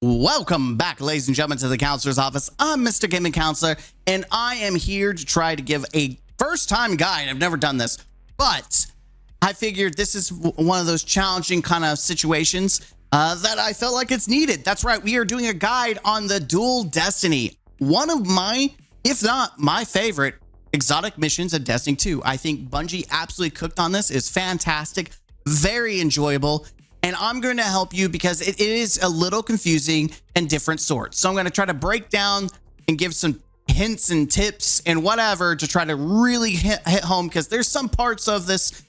Welcome back, ladies and gentlemen, to the Counselor's Office. I'm Mr. Gaming Counselor, and I am here to try to give a first-time guide. I've never done this, but I figured this is one of those challenging kind of situations that I felt like it's needed. That's right, we are doing a guide on the Dual Destiny. One of my, if not my favorite, exotic missions in Destiny 2. I think Bungie absolutely cooked on this. It's fantastic, very enjoyable. And I'm going to help you because it is a little confusing and different sorts. So I'm going to try to break down and give some hints and tips and whatever to try to really hit home, because there's some parts of this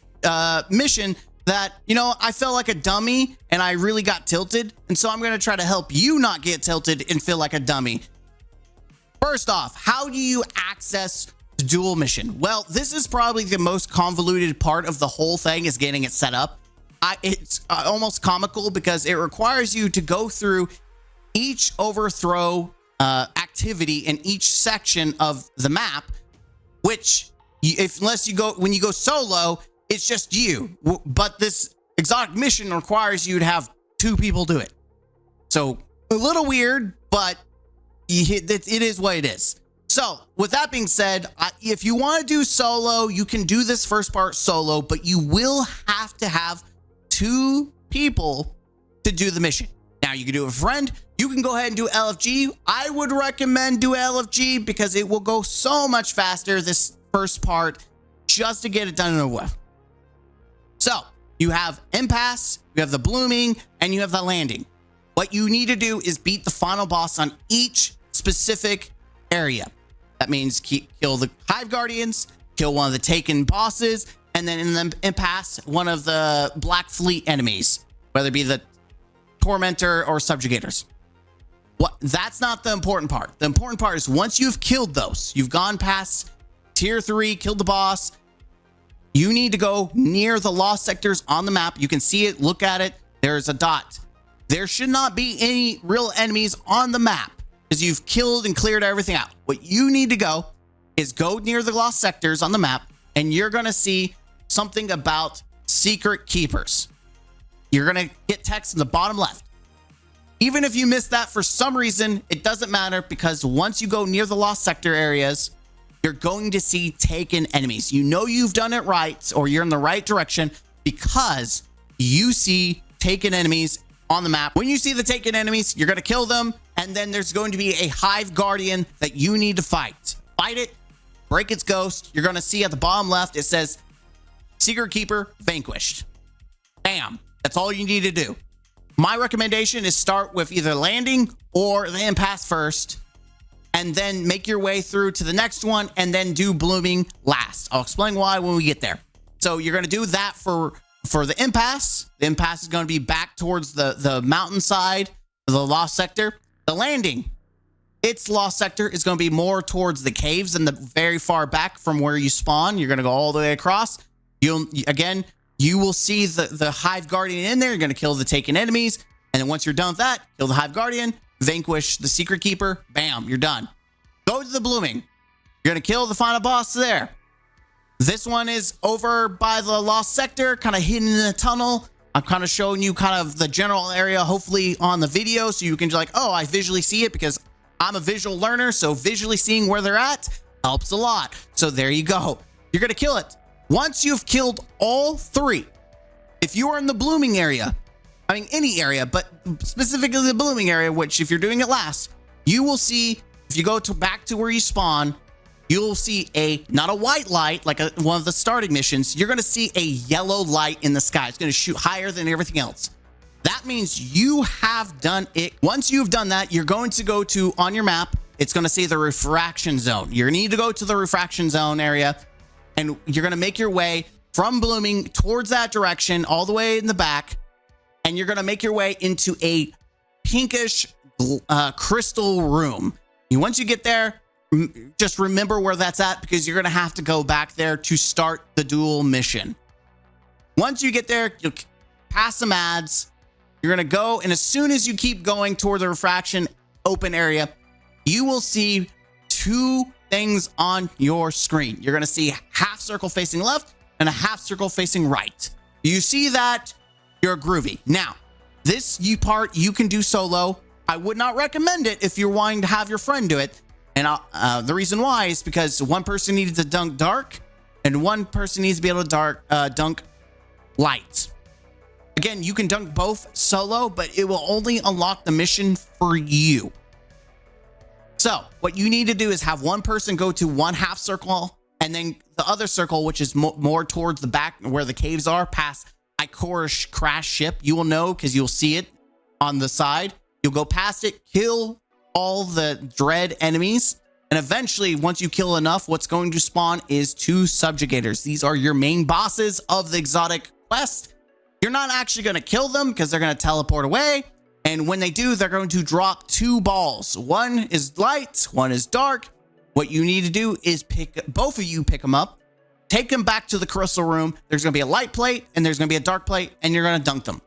mission that, you know, I felt like a dummy and I really got tilted. And so I'm going to try to help you not get tilted and feel like a dummy. First off, how do you access the dual mission? Well, this is probably the most convoluted part of the whole thing, is getting it set up. It's almost comical because it requires you to go through each overthrow activity in each section of the map, which unless you go, when you go solo, it's just you. But this exotic mission requires you to have 2 people do it. So a little weird, but it is what it is. So with that being said, if you want to do solo, you can do this first part solo, but you will have to have 2 people to do the mission. Now you can do a friend, you can go ahead and do LFG. I would recommend do LFG because it will go so much faster this first part, just to get it done in a while. So you have impasse, you have the blooming, and you have the landing. What you need to do is beat the final boss on each specific area. That means kill the Hive Guardians, kill one of the taken bosses, and then in the impasse, one of the Black Fleet enemies, whether it be the Tormentor or Subjugators. That's not the important part. The important part is once you've killed those, you've gone past tier 3, killed the boss, you need to go near the lost sectors on the map. You can see it, look at it, there's a dot. There should not be any real enemies on the map because you've killed and cleared everything out. What you need to go is go near the lost sectors on the map, and you're going to see something about secret keepers. You're going to get text in the bottom left. Even if you miss that for some reason, it doesn't matter, because once you go near the lost sector areas, you're going to see taken enemies. You know you've done it right, or you're in the right direction, because you see taken enemies on the map. When you see the taken enemies, you're going to kill them, and then there's going to be a Hive Guardian that you need to fight. Fight it, break its ghost. You're going to see at the bottom left, it says Secret Keeper vanquished. Bam. That's all you need to do. My recommendation is start with either landing or the impasse first, and then make your way through to the next one, and then do blooming last. I'll explain why when we get there. So you're going to do that for the impasse. The impasse is going to be back towards the mountainside, the lost sector. The landing, its lost sector is going to be more towards the caves and the very far back from where you spawn. You're going to go all the way across. You will see the Hive Guardian in there. You're going to kill the taken enemies. And then once you're done with that, kill the Hive Guardian, vanquish the Secret Keeper. Bam, you're done. Go to the blooming. You're going to kill the final boss there. This one is over by the lost sector, kind of hidden in a tunnel. I'm kind of showing you kind of the general area, hopefully on the video, so you can just like, oh, I visually see it, because I'm a visual learner. So visually seeing where they're at helps a lot. So there you go. You're going to kill it. Once you've killed all 3, if you are in the blooming area, I mean any area, but specifically the blooming area, which if you're doing it last, you will see, if you go back to where you spawn, you'll see not a white light like one of the starting missions. You're going to see a yellow light in the sky. It's going to shoot higher than everything else. That means you have done it. Once you've done that, you're going to go to, on your map, it's going to say the refraction zone. You need to go to the refraction zone area, and you're going to make your way from blooming towards that direction, all the way in the back. And you're going to make your way into a pinkish crystal room. And once you get there, just remember where that's at, because you're going to have to go back there to start the dual mission. Once you get there, you'll pass some ads. You're going to go, and as soon as you keep going toward the refraction open area, you will see 2 things on your screen. You're going to see half circle facing left and a half circle facing right. You see that, you're groovy. Now, this part you can do solo. I would not recommend it if you're wanting to have your friend do it. And the reason why is because one person needs to dunk dark and one person needs to be able to dunk light. Again, you can dunk both solo, but it will only unlock the mission for you. So what you need to do is have one person go to one half circle, and then the other circle, which is more towards the back where the caves are, past Icorish crash ship. You will know because you'll see it on the side. You'll go past it, kill all the dread enemies, and eventually, once you kill enough, what's going to spawn is 2 subjugators. These are your main bosses of the exotic quest. You're not actually going to kill them because they're going to teleport away. And when they do, they're going to drop 2 balls. One is light, one is dark. What you need to do is both of you pick them up, take them back to the crystal room. There's going to be a light plate and there's going to be a dark plate, and you're going to dunk them.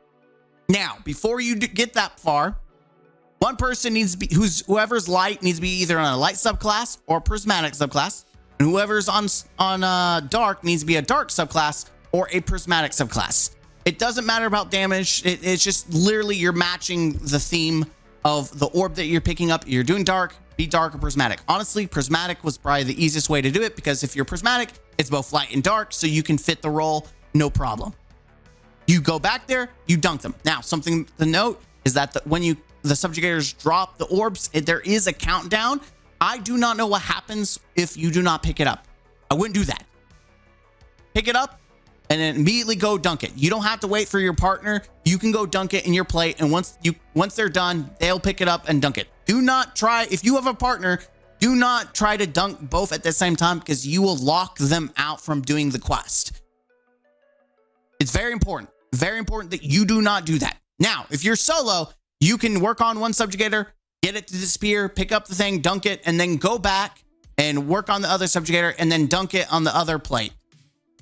Now, before you get that far, one person needs to be, whoever's light needs to be either on a light subclass or prismatic subclass. And whoever's on dark needs to be a dark subclass or a prismatic subclass. It doesn't matter about damage. It's just literally you're matching the theme of the orb that you're picking up. You're doing dark, be dark or prismatic. Honestly, prismatic was probably the easiest way to do it because if you're prismatic, it's both light and dark, so you can fit the role, no problem. You go back there, you dunk them. Now, something to note is that when the subjugators drop the orbs, there is a countdown. I do not know what happens if you do not pick it up. I wouldn't do that. Pick it up and then immediately go dunk it. You don't have to wait for your partner. You can go dunk it in your plate, and once they're done, they'll pick it up and dunk it. Do not try, if you have a partner, do not try to dunk both at the same time because you will lock them out from doing the quest. It's very important that you do not do that. Now, if you're solo, you can work on one subjugator, get it to disappear, pick up the thing, dunk it, and then go back and work on the other subjugator and then dunk it on the other plate.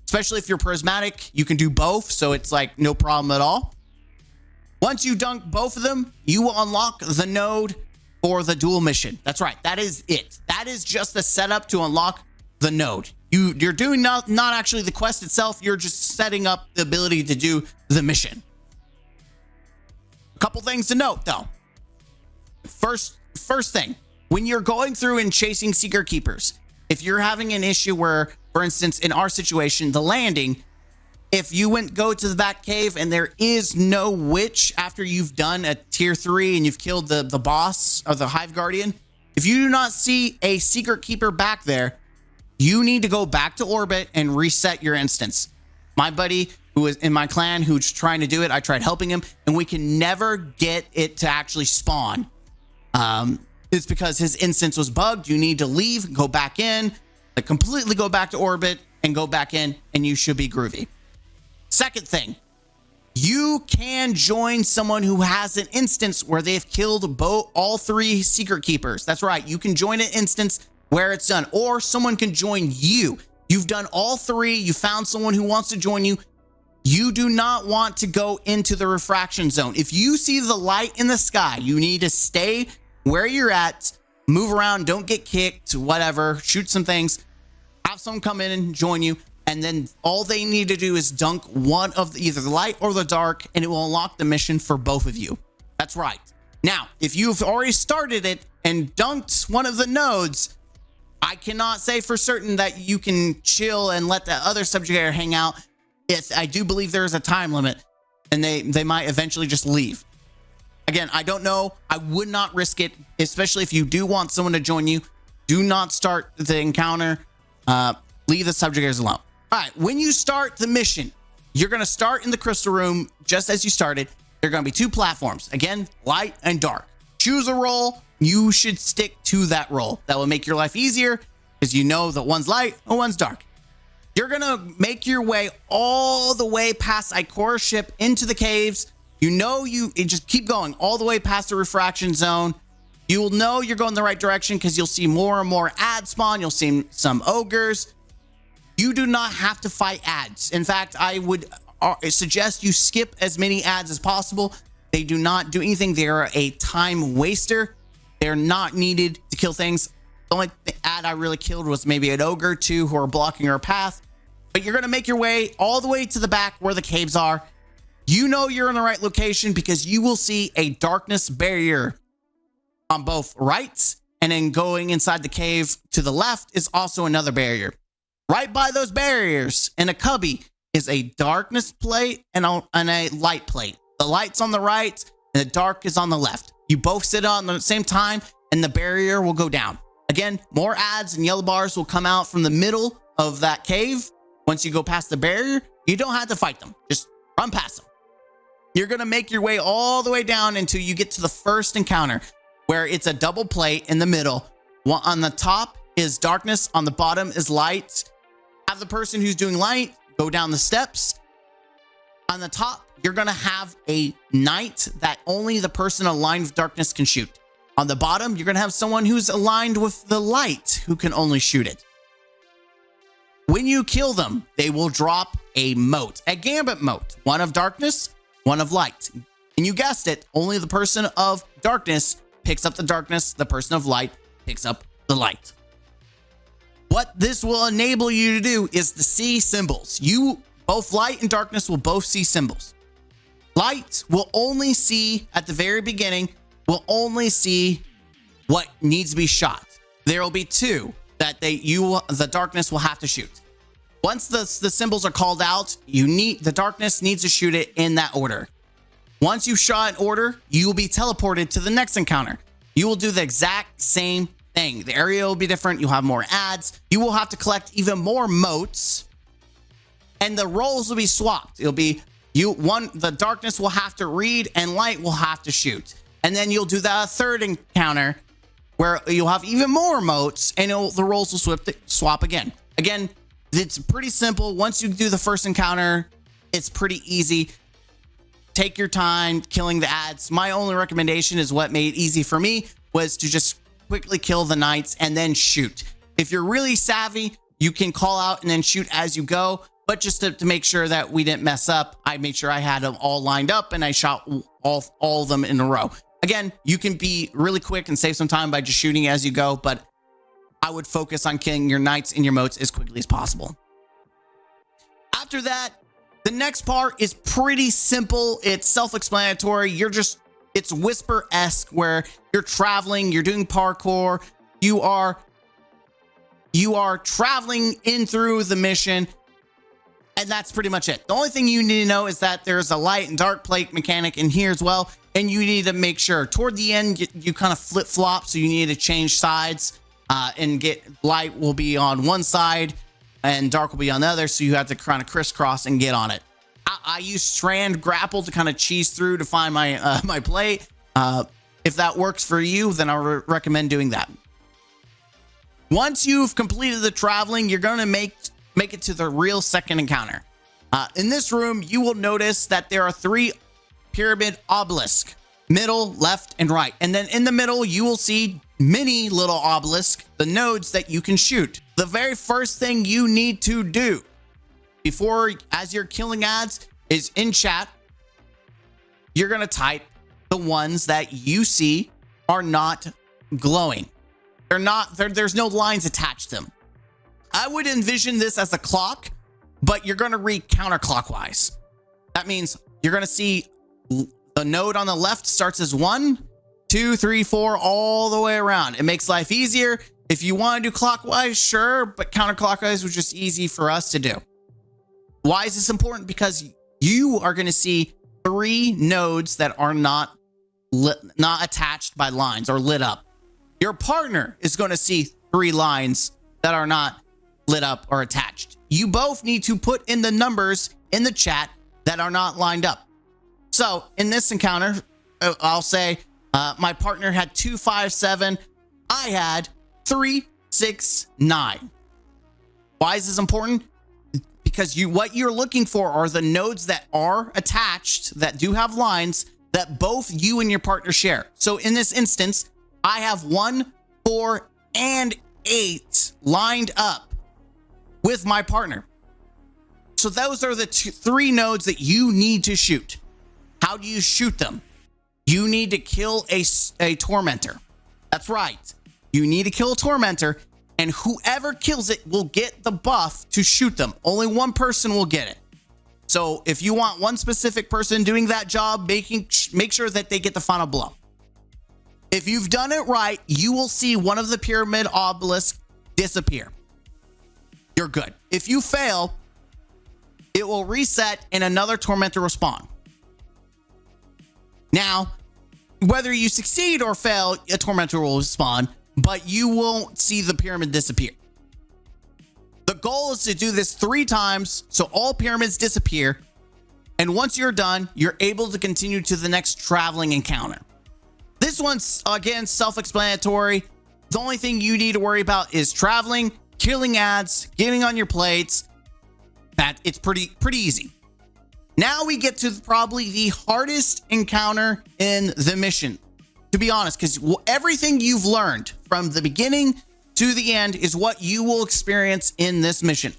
Especially if you're prismatic, you can do both, so it's like no problem at all. Once you dunk both of them, you will unlock the node for the dual mission. That's right, that is it. That is just the setup to unlock the node. You're doing not actually the quest itself, you're just setting up the ability to do the mission. A couple things to note though. First thing, when you're going through and chasing Secret Keepers, if you're having an issue where, for instance, in our situation, the landing, if you go to the back cave and there is no witch after you've done a tier 3 and you've killed the boss or the Hive Guardian, if you do not see a Secret Keeper back there, you need to go back to orbit and reset your instance. My buddy who is in my clan who's trying to do it, I tried helping him, and we can never get it to actually spawn. It's because his instance was bugged. You need to leave, go back in, like completely go back to orbit and go back in, and you should be groovy. Second thing, you can join someone who has an instance where they've killed all 3 Secret Keepers. That's right. You can join an instance where it's done, or someone can join you. You've done all 3. You found someone who wants to join you. You do not want to go into the refraction zone. If you see the light in the sky, you need to stay where you're at, move around, don't get kicked, whatever, shoot some things, have someone come in and join you, and then all they need to do is dunk one of either the light or the dark, and it will unlock the mission for both of you. That's right. Now, if you've already started it and dunked one of the nodes, I cannot say for certain that you can chill and let the other subjugator hang out. I do believe there is a time limit, and they might eventually just leave. Again, I don't know. I would not risk it, especially if you do want someone to join you. Do not start the encounter. Leave the subjugators alone. All right, when you start the mission, you're going to start in the crystal room just as you started. There are going to be 2 platforms. Again, light and dark. Choose a role. You should stick to that role. That will make your life easier because you know that one's light and one's dark. You're going to make your way all the way past Icorish ship into the caves. You know, you just keep going all the way past the refraction zone. You'll know you're going the right direction because you'll see more and more ads spawn. You'll see some ogres. You do not have to fight ads. In fact, I would suggest you skip as many ads as possible. They do not do anything. They are a time waster. They're not needed to kill things. The only ad I really killed was maybe an ogre or 2 who are blocking our path. But you're going to make your way all the way to the back where the caves are. You know you're in the right location because you will see a darkness barrier. on both rights, and then going inside the cave to the left is also another barrier. Right by those barriers in a cubby is a darkness plate and a light plate. The light's on the right and the dark is on the left. You both sit on the same time and the barrier will go down. Again, more ads and yellow bars will come out from the middle of that cave. Once you go past the barrier, you don't have to fight them. Just run past them. You're going to make your way all the way down until you get to the first encounter, where it's a double plate in the middle. One on the top is darkness, on the bottom is light. Have the person who's doing light go down the steps. On the top, you're going to have a knight that only the person aligned with darkness can shoot. On the bottom, you're going to have someone who's aligned with the light who can only shoot it. When you kill them, they will drop a mote, a gambit mote, one of darkness, one of light. And you guessed it, only the person of darkness picks up the darkness, the person of light picks up the light. What this will enable you to do is to see symbols. You, both light and darkness, will both see symbols. Light will only see at the very beginning, will only see what needs to be shot. There will be two that the darkness will have to shoot. Once the symbols are called out, the darkness needs to shoot it in that order. Once you shot an order, you will be teleported to the next encounter. You will do the exact same thing. The area will be different. You'll have more ads. You will have to collect even more motes, and the roles will be swapped. It'll be the darkness will have to read and light will have to shoot. And then you'll do that third encounter where you'll have even more motes, and the roles will swap again. Again, it's pretty simple. Once you do the first encounter, it's pretty easy. Take your time killing the ads. My only recommendation is what made it easy for me was to just quickly kill the knights and then shoot. If you're really savvy, you can call out and then shoot as you go. But just to make sure that we didn't mess up, I made sure I had them all lined up and I shot all of them in a row. Again, you can be really quick and save some time by just shooting as you go, but I would focus on killing your knights and your motes as quickly as possible. After that, the next part is pretty simple. It's self-explanatory. It's Whisper-esque, where you're traveling, you're doing parkour, you are traveling in through the mission, and that's pretty much it. The only thing you need to know is that there's a light and dark plate mechanic in here as well, and you need to make sure toward the end you kind of flip-flop, so you need to change sides, and light will be on one side and dark will be on the other, so you have to kind of crisscross and get on it. I use strand grapple to kind of cheese through to find my my plate. If that works for you, then I recommend doing that. Once you've completed the traveling, you're going to make it to the real second encounter. In this room, you will notice that there are 3 pyramid obelisks, middle, left, and right. And then in the middle, you will see many little obelisks, the nodes that you can shoot. The very first thing you need to do as you're killing ads is in chat, you're going to type the ones that you see are not glowing. There's no lines attached to them. I would envision this as a clock, but you're going to read counterclockwise. That means you're going to see the node on the left starts as 1, 2, 3, 4, all the way around. It makes life easier. If you want to do clockwise, sure, but counterclockwise was just easy for us to do. Why is this important? Because you are going to see 3 nodes that are not attached by lines or lit up. Your partner is going to see 3 lines that are not lit up or attached. You both need to put in the numbers in the chat that are not lined up. So in this encounter, I'll say my partner had 2, 5, 7. I had 3, 6, 9. Why is this important? Because what you're looking for are the nodes that are attached, that do have lines, that both you and your partner share. So in this instance, I have 1, 4, and 8 lined up with my partner. So those are the 3 nodes that you need to shoot. How do you shoot them? You need to kill a tormentor. That's right. You need to kill a tormentor, and whoever kills it will get the buff to shoot them. Only one person will get it. So if you want one specific person doing that job, make sure that they get the final blow. If you've done it right, you will see one of the pyramid obelisks disappear. You're good. If you fail, it will reset and another tormentor will spawn. Now, whether you succeed or fail, a tormentor will spawn, but you won't see the pyramid disappear. The goal is to do this 3 times so all pyramids disappear. And once you're done, you're able to continue to the next traveling encounter. This one's, again, self-explanatory. The only thing you need to worry about is traveling, killing ads, getting on your plates. That it's pretty easy. Now we get to probably the hardest encounter in the mission, to be honest, because everything you've learned from the beginning to the end is what you will experience in this mission.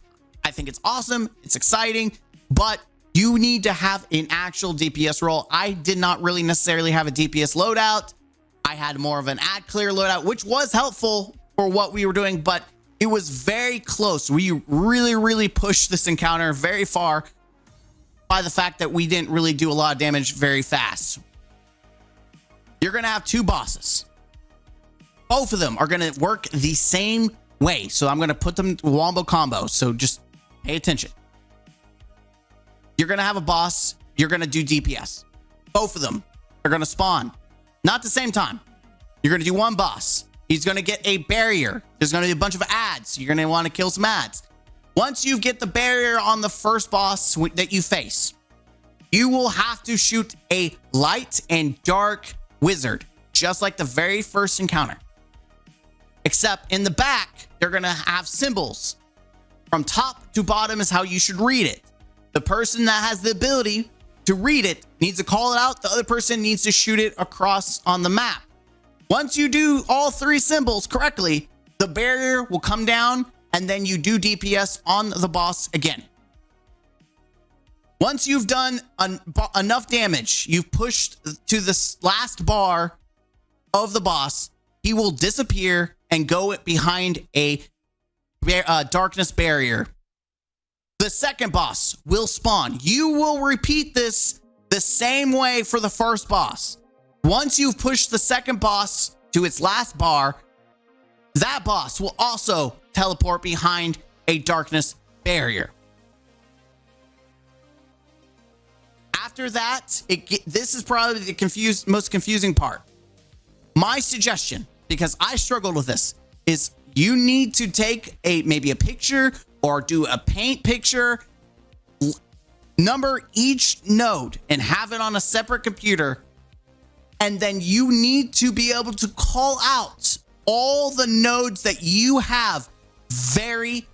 I think it's awesome. It's exciting, but you need to have an actual DPS role. I did not really necessarily have a DPS loadout. I had more of an ad clear loadout, which was helpful for what we were doing, but it was very close. We really pushed this encounter very far by the fact that we didn't really do a lot of damage very fast. You're going to have 2 bosses. Both of them are going to work the same way. So I'm going to put them wombo combo. So just pay attention. You're going to have a boss. You're going to do DPS. Both of them are going to spawn. Not at the same time. You're going to do one boss. He's going to get a barrier. There's going to be a bunch of ads. You're going to want to kill some ads. Once you get the barrier on the first boss that you face, you will have to shoot a light and dark wizard, just like the very first encounter. Except in the back, they're going to have symbols. From top to bottom is how you should read it. The person that has the ability to read it needs to call it out. The other person needs to shoot it across on the map. Once you do all 3 symbols correctly, the barrier will come down and then you do DPS on the boss again. Once you've done enough damage, you've pushed to the last bar of the boss, he will disappear and go behind a darkness barrier. The second boss will spawn. You will repeat this the same way for the first boss. Once you've pushed the second boss to its last bar, that boss will also teleport behind a darkness barrier. After that, this is probably the most confusing part. My suggestion, because I struggled with this, is you need to take maybe a picture or do a paint picture, number each node and have it on a separate computer. And then you need to be able to call out all the nodes that you have very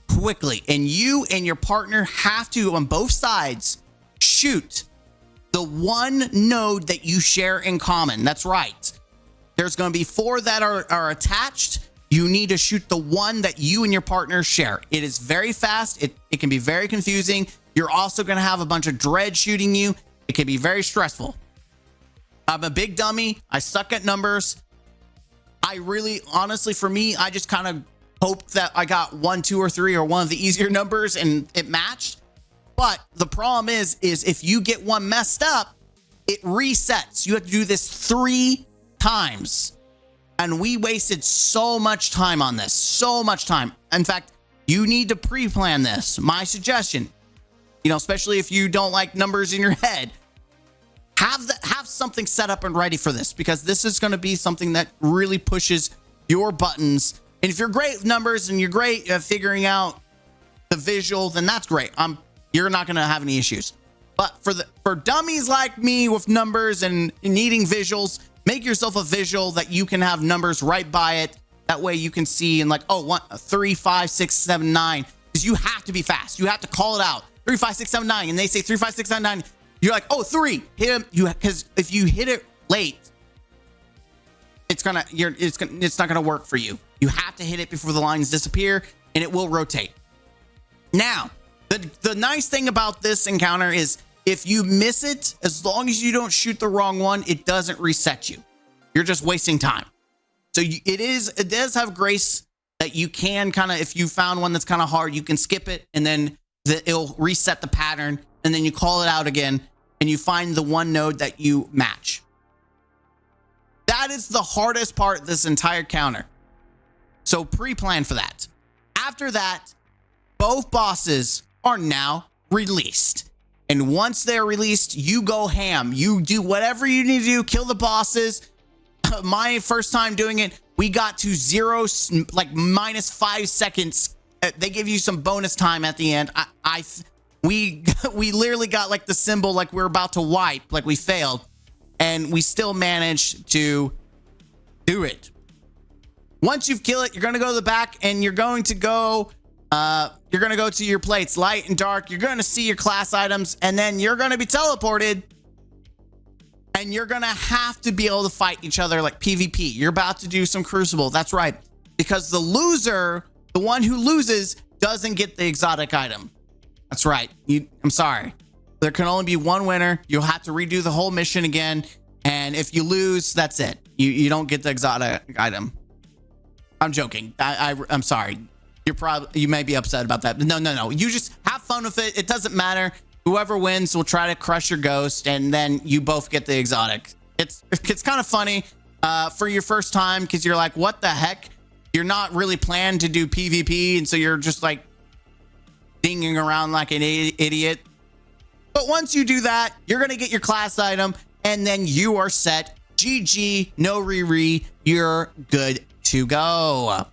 quickly. And you and your partner have to, on both sides, shoot the one node that you share in common. That's right. There's going to be 4 that are attached. You need to shoot the one that you and your partner share. It is very fast. It can be very confusing. You're also going to have a bunch of dread shooting you. It can be very stressful. I'm a big dummy. I suck at numbers. I really, honestly, for me, I just kind of hoped that I got 1, 2, or 3 or one of the easier numbers and it matched. But the problem is if you get one messed up, it resets. You have to do this 3 times. And we wasted so much time on this, so much time. In fact, you need to pre-plan this. My suggestion, especially if you don't like numbers in your head, have something set up and ready for this, because this is going to be something that really pushes your buttons. And if you're great with numbers and you're great at figuring out the visual, then that's great. You're not going to have any issues. But for dummies like me with numbers and needing visuals, make yourself a visual that you can have numbers right by it. That way you can see and 1, 3, 5, 6, 7, 9. Because you have to be fast. You have to call it out. 3, 5, 6, 7, 9. And they say 3, 5, 6, 7, 9. You're like, oh, 3. Hit him. Because if you hit it late, it's not gonna work for you. You have to hit it before the lines disappear, and it will rotate. Now, the nice thing about this encounter is if you miss it, as long as you don't shoot the wrong one, it doesn't reset you. You're just wasting time. So it does have grace that you can if you found one that's kind of hard, you can skip it and then it'll reset the pattern, and then you call it out again and you find the one node that you match. That is the hardest part of this entire counter. So pre-plan for that. After that, both bosses are now released. And once they're released, you go ham. You do whatever you need to do, kill the bosses. My first time doing it, we got to zero, like -5 seconds. They give you some bonus time at the end. We literally got like the symbol like we're about to wipe, like we failed, and we still managed to do it. Once you've killed it, you're going to go to the back and you're going to go to your plates, light and dark. You're going to see your class items, and then you're going to be teleported, and you're going to have to be able to fight each other like PvP. You're about to do some Crucible. That's right. Because the loser, the one who loses, doesn't get the exotic item. That's right. I'm sorry. There can only be one winner. You'll have to redo the whole mission again. And if you lose, that's it. You don't get the exotic item. I'm joking. I'm sorry. You may be upset about that. But no. You just have fun with it. It doesn't matter. Whoever wins will try to crush your ghost, and then you both get the exotic. It's kind of funny for your first time, because you're like, what the heck? You're not really planned to do PvP, and so you're just like dinging around like an idiot. But once you do that, you're going to get your class item, and then you are set. GG, no re-re, you're good to go.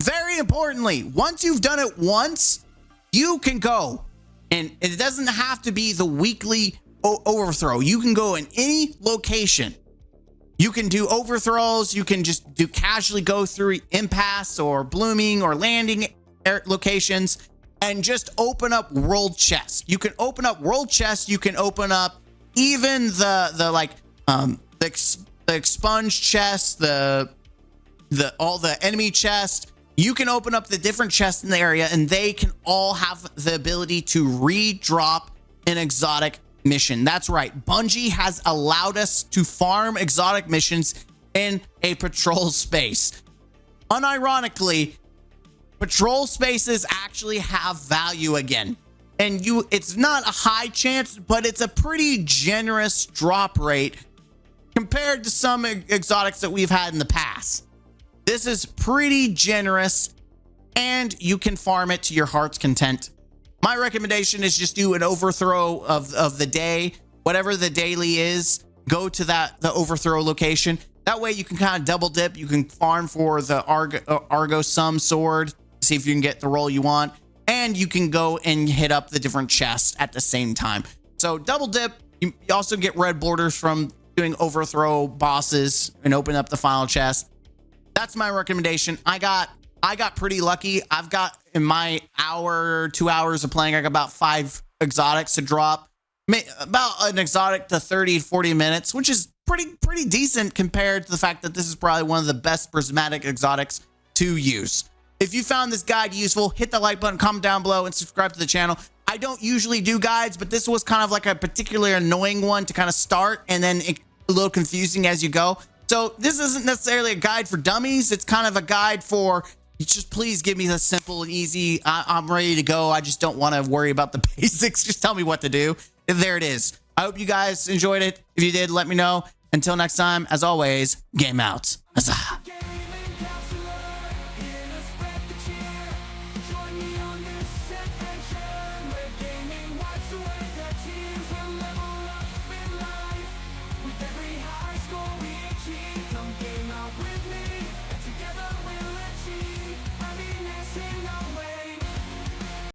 Very importantly, once you've done it once, you can go. And it doesn't have to be the weekly overthrow. You can go in any location. You can do overthrows. You can just casually go through impasse or blooming or landing locations and just open up world chests. You can open up world chests. You can open up even the expunge chest, all the enemy chest. You can open up the different chests in the area, and they can all have the ability to re-drop an exotic mission. That's right. Bungie has allowed us to farm exotic missions in a patrol space. Unironically, patrol spaces actually have value again. And it's not a high chance, but it's a pretty generous drop rate compared to some exotics that we've had in the past. This is pretty generous, and you can farm it to your heart's content. My recommendation is just do an overthrow of the day. Whatever the daily is, go to the overthrow location. That way you can kind of double dip. You can farm for the Argo Sum Sword, see if you can get the roll you want, and you can go and hit up the different chests at the same time. So double dip. You also get red borders from doing overthrow bosses and open up the final chest. That's my recommendation. I got pretty lucky. I've got, in my 2 hours of playing, I got about 5 exotics to drop. About an exotic to 30 to 40 minutes, which is pretty decent compared to the fact that this is probably one of the best prismatic exotics to use. If you found this guide useful, hit the like button, comment down below, and subscribe to the channel. I don't usually do guides, but this was kind of like a particularly annoying one to kind of start, and then a little confusing as you go. So this isn't necessarily a guide for dummies. It's kind of a guide for, just please give me the simple and easy. I'm ready to go. I just don't want to worry about the basics. Just tell me what to do. And there it is. I hope you guys enjoyed it. If you did, let me know. Until next time, as always, game out. Huzzah. Come game out with me, and together we'll achieve happiness in our